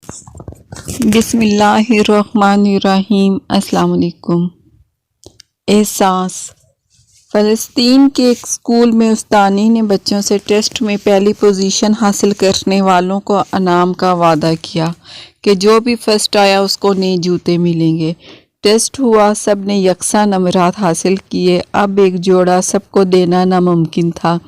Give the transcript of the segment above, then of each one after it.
بسم اللہ الرحمن الرحیم۔ السلام علیکم۔ احساس۔ فلسطین کے ایک اسکول میں استانی نے بچوں سے ٹیسٹ میں پہلی پوزیشن حاصل کرنے والوں کو انعام کا وعدہ کیا کہ جو بھی فرسٹ آیا اس کو نئے جوتے ملیں گے۔ ٹیسٹ ہوا، سب نے یکساں نمبرات حاصل کیے۔ اب ایک جوڑا سب کو دینا ناممکن تھا،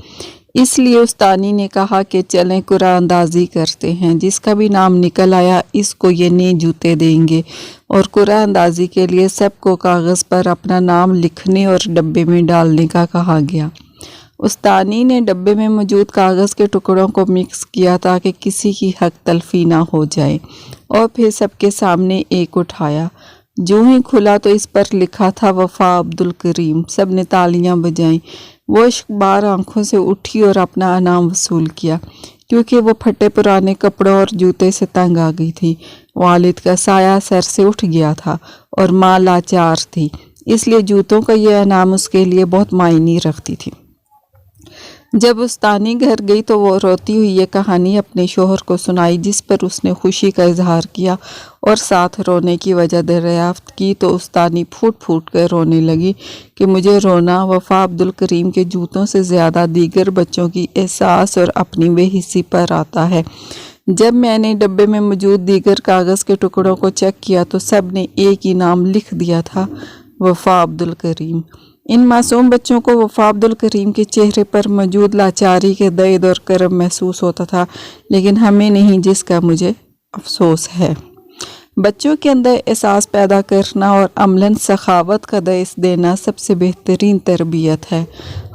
اس لیے استانی نے کہا کہ چلیں قرعہ اندازی کرتے ہیں، جس کا بھی نام نکل آیا اس کو یہ نئے جوتے دیں گے۔ اور قرعہ اندازی کے لیے سب کو کاغذ پر اپنا نام لکھنے اور ڈبے میں ڈالنے کا کہا گیا۔ استانی نے ڈبے میں موجود کاغذ کے ٹکڑوں کو مکس کیا تاکہ کسی کی حق تلفی نہ ہو جائے، اور پھر سب کے سامنے ایک اٹھایا۔ جو ہی کھلا تو اس پر لکھا تھا وفا عبدالکریم۔ سب نے تالیاں بجائیں۔ وہ اشک بار آنکھوں سے اٹھی اور اپنا انعام وصول کیا، کیونکہ وہ پھٹے پرانے کپڑوں اور جوتے سے تنگ آ گئی تھی۔ والد کا سایہ سر سے اٹھ گیا تھا اور ماں لاچار تھی، اس لیے جوتوں کا یہ انعام اس کے لیے بہت معنی رکھتی تھی۔ جب استانی گھر گئی تو وہ روتی ہوئی یہ کہانی اپنے شوہر کو سنائی، جس پر اس نے خوشی کا اظہار کیا اور ساتھ رونے کی وجہ دریافت کی تو استانی پھوٹ پھوٹ کر رونے لگی کہ مجھے رونا وفا عبدالکریم کے جوتوں سے زیادہ دیگر بچوں کی احساس اور اپنی بے حسی پر آتا ہے۔ جب میں نے ڈبے میں موجود دیگر کاغذ کے ٹکڑوں کو چیک کیا تو سب نے ایک ہی نام لکھ دیا تھا، وفا عبدالکریم۔ ان معصوم بچوں کو وفا عبدالکریم کے چہرے پر موجود لاچاری کے درد اور کرب محسوس ہوتا تھا، لیکن ہمیں نہیں، جس کا مجھے افسوس ہے۔ بچوں کے اندر احساس پیدا کرنا اور عملاً سخاوت کا درس دینا سب سے بہترین تربیت ہے۔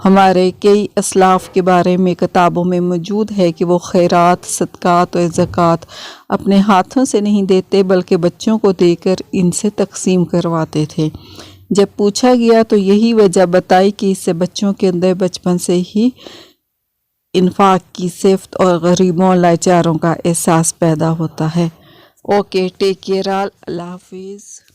ہمارے کئی اسلاف کے بارے میں کتابوں میں موجود ہے کہ وہ خیرات، صدقات اور زکوٰۃ اپنے ہاتھوں سے نہیں دیتے بلکہ بچوں کو دے کر ان سے تقسیم کرواتے تھے۔ جب پوچھا گیا تو یہی وجہ بتائی کہ اس سے بچوں کے اندر بچپن سے ہی انفاق کی صفت اور غریبوں اور لاچاروں کا احساس پیدا ہوتا ہے۔ اوکے، ٹیک کیئر آل، اللہ حافظ۔